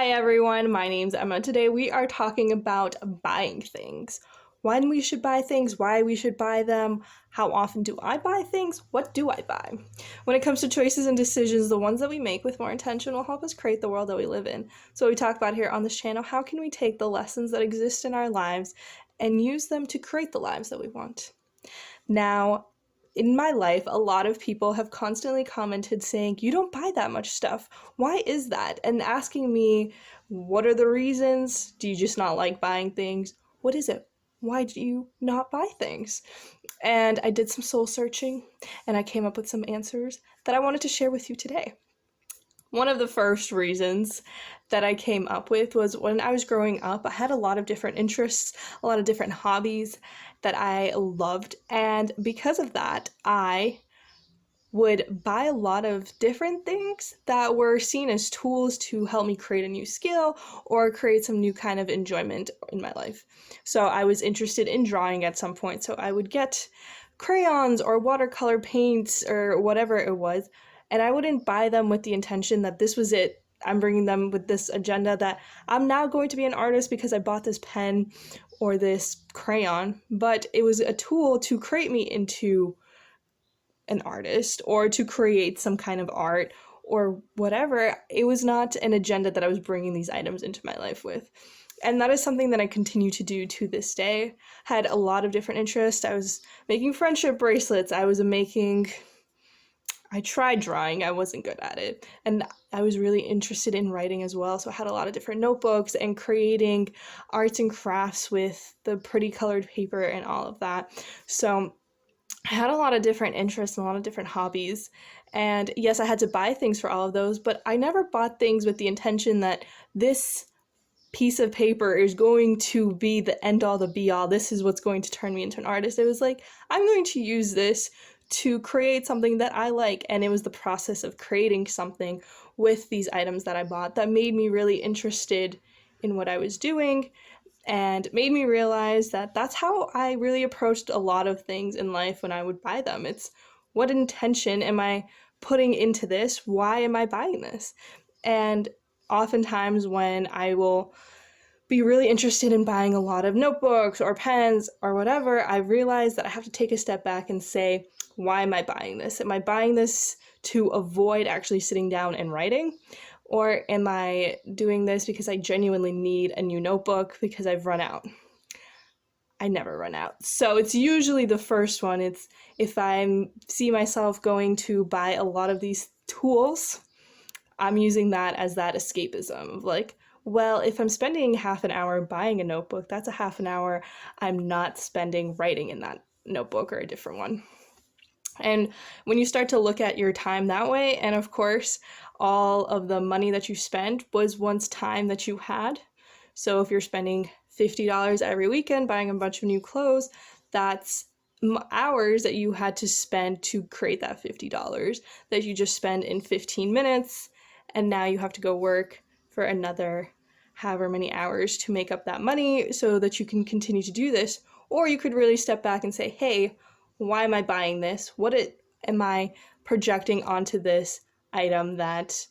Hi everyone, my name's Emma. Today we are talking about buying things. When we should buy things, why we should buy them, how often do I buy things, what do I buy? When it comes to choices and decisions, the ones that we make with more intention will help us create the world that we live in. So we talk about here on this channel, how can we take the lessons that exist in our lives and use them to create the lives that we want? Now, in my life, a lot of people have constantly commented saying, you don't buy that much stuff. Why is that? And asking me, what are the reasons? Do you just not like buying things? What is it? Why do you not buy things? And I did some soul searching and I came up with some answers that I wanted to share with you today. One of the first reasons that I came up with was when I was growing up, I had a lot of different interests, a lot of different hobbies that I loved, and because of that, I would buy a lot of different things that were seen as tools to help me create a new skill or create some new kind of enjoyment in my life. So I was interested in drawing at some point, so I would get crayons or watercolor paints or whatever it was, and I wouldn't buy them with the intention that this was it. I'm bringing them with this agenda that I'm now going to be an artist because I bought this pen or this crayon, but it was a tool to create me into an artist or to create some kind of art or whatever. It was not an agenda that I was bringing these items into my life with. And that is something that I continue to do to this day. Had a lot of different interests. I was making friendship bracelets. I tried drawing, I wasn't good at it. And I was really interested in writing as well. So I had a lot of different notebooks and creating arts and crafts with the pretty colored paper and all of that. So I had a lot of different interests and a lot of different hobbies. And yes, I had to buy things for all of those, but I never bought things with the intention that this piece of paper is going to be the end all, the be all. This is what's going to turn me into an artist. It was like, I'm going to use this to create something that I like. And it was the process of creating something with these items that I bought that made me really interested in what I was doing and made me realize that that's how I really approached a lot of things in life when I would buy them. It's, what intention am I putting into this? Why am I buying this? And oftentimes when I will be really interested in buying a lot of notebooks or pens or whatever, I realize that I have to take a step back and say, why am I buying this? Am I buying this to avoid actually sitting down and writing? Or am I doing this because I genuinely need a new notebook because I've run out? I never run out. So it's usually the first one. It's if I see myself going to buy a lot of these tools, I'm using that as that escapism of like, well, if I'm spending half an hour buying a notebook, that's a half an hour I'm not spending writing in that notebook or a different one. And when you start to look at your time that way, and of course, all of the money that you spent was once time that you had. So if you're spending $50 every weekend buying a bunch of new clothes, that's hours that you had to spend to create that $50 that you just spend in 15 minutes. And now you have to go work for another however many hours to make up that money so that you can continue to do this. Or you could really step back and say, hey, why am I buying this? Am I projecting onto this item that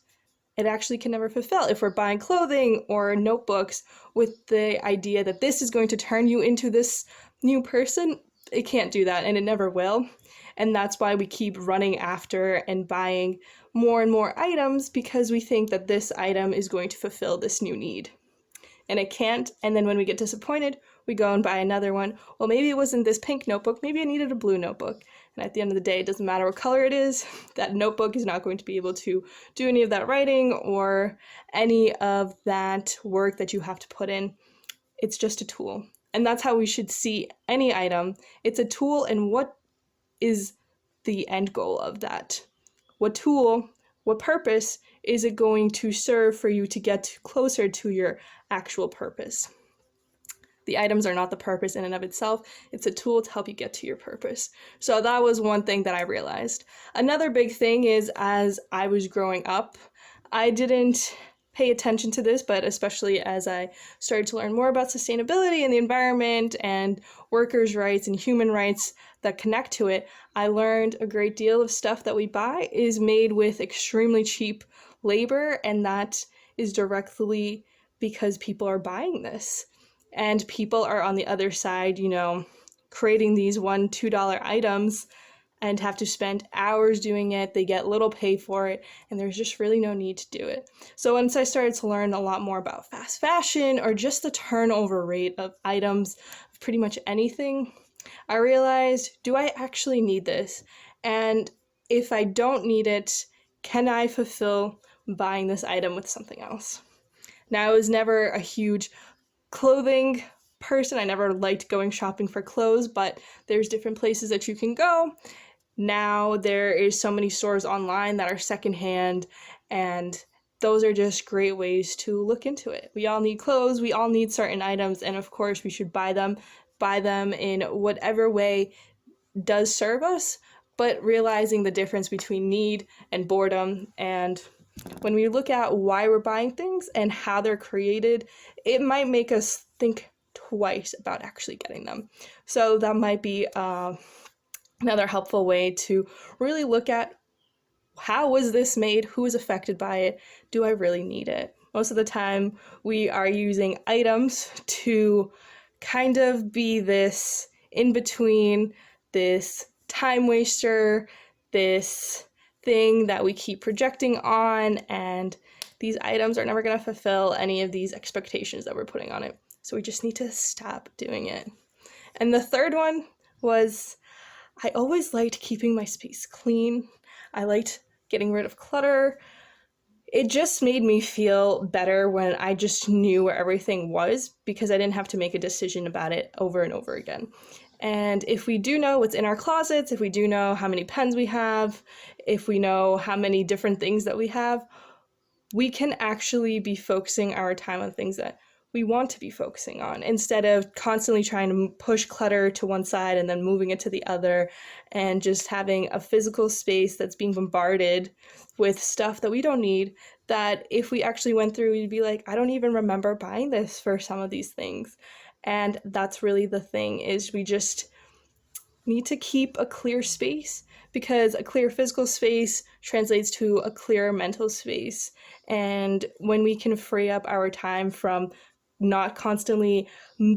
it actually can never fulfill? If we're buying clothing or notebooks with the idea that this is going to turn you into this new person, it can't do that and it never will. And that's why we keep running after and buying more and more items because we think that this item is going to fulfill this new need. And it can't, and then when we get disappointed, we go and buy another one. Well, maybe it wasn't this pink notebook, maybe I needed a blue notebook. And at the end of the day, it doesn't matter what color it is, that notebook is not going to be able to do any of that writing or any of that work that you have to put in. It's just a tool. And that's how we should see any item. It's a tool, and what is the end goal of that? What tool, what purpose is it going to serve for you to get closer to your actual purpose? The items are not the purpose in and of itself. It's a tool to help you get to your purpose. So that was one thing that I realized. Another big thing is, as I was growing up, I didn't pay attention to this, but especially as I started to learn more about sustainability and the environment and workers' rights and human rights that connect to it, I learned a great deal of stuff that we buy is made with extremely cheap labor, and that is directly because people are buying this. And people are on the other side, creating these $1, $2 items and have to spend hours doing it. They get little pay for it, and there's just really no need to do it. So once I started to learn a lot more about fast fashion or just the turnover rate of items, of pretty much anything, I realized, do I actually need this? And if I don't need it, can I fulfill buying this item with something else? Now, I was never a huge clothing person. I never liked going shopping for clothes, but there's different places that you can go. Now there is so many stores online that are secondhand, and those are just great ways to look into it. We all need clothes, we all need certain items, and of course we should buy them in whatever way does serve us, but realizing the difference between need and boredom. And when we look at why we're buying things and how they're created, it might make us think twice about actually getting them. So that might be another helpful way to really look at, how was this made? Who is affected by it? Do I really need it? Most of the time, we are using items to kind of be this in between, this time waster, this thing that we keep projecting on, and these items are never going to fulfill any of these expectations that we're putting on it. So we just need to stop doing it. And the third one was, I always liked keeping my space clean. I liked getting rid of clutter. It just made me feel better when I just knew where everything was, because I didn't have to make a decision about it over and over again. And if we do know what's in our closets, if we do know how many pens we have, if we know how many different things that we have, we can actually be focusing our time on things that we want to be focusing on, instead of constantly trying to push clutter to one side and then moving it to the other, and just having a physical space that's being bombarded with stuff that we don't need, that if we actually went through, we'd be like, I don't even remember buying this for some of these things. And that's really the thing, is we just need to keep a clear space, because a clear physical space translates to a clear mental space. And when we can free up our time from not constantly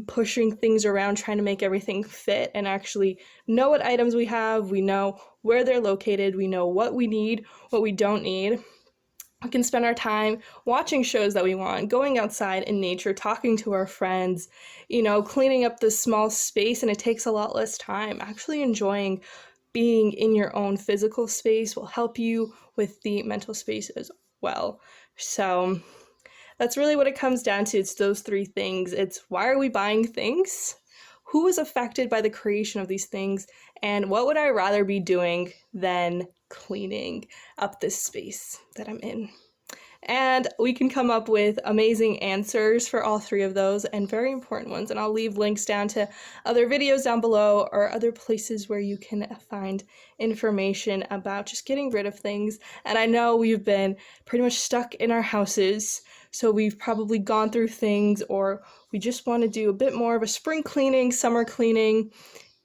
pushing things around, trying to make everything fit, and actually know what items we have, we know where they're located, we know what we need, what we don't need, we can spend our time watching shows that we want, going outside in nature, talking to our friends, cleaning up this small space, and it takes a lot less time. Actually enjoying being in your own physical space will help you with the mental space as well. So that's really what it comes down to. It's those three things. It's, why are we buying things? Who is affected by the creation of these things? And what would I rather be doing than cleaning up this space that I'm in? And we can come up with amazing answers for all three of those, and very important ones. And I'll leave links down to other videos down below, or other places where you can find information about just getting rid of things. And I know we've been pretty much stuck in our houses, so we've probably gone through things, or we just want to do a bit more of a spring cleaning, summer cleaning.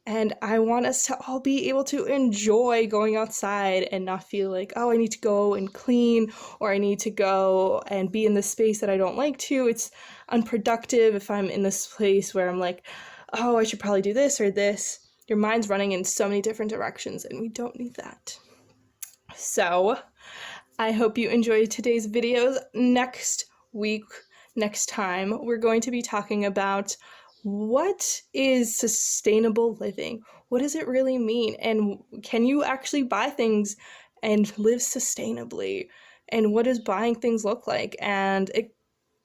And I want us to all be able to enjoy going outside and not feel like, oh, I need to go and clean, or I need to go and be in this space that I don't like to. It's unproductive if I'm in this place where I'm like, oh, I should probably do this or this. Your mind's running in so many different directions, and we don't need that. So I hope you enjoyed today's videos. Next time, we're going to be talking about, what is sustainable living? What does it really mean? And can you actually buy things and live sustainably? And what does buying things look like? And it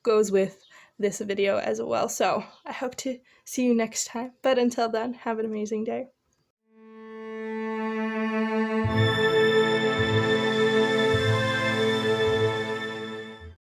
goes with this video as well. So I hope to see you next time. But until then, have an amazing day.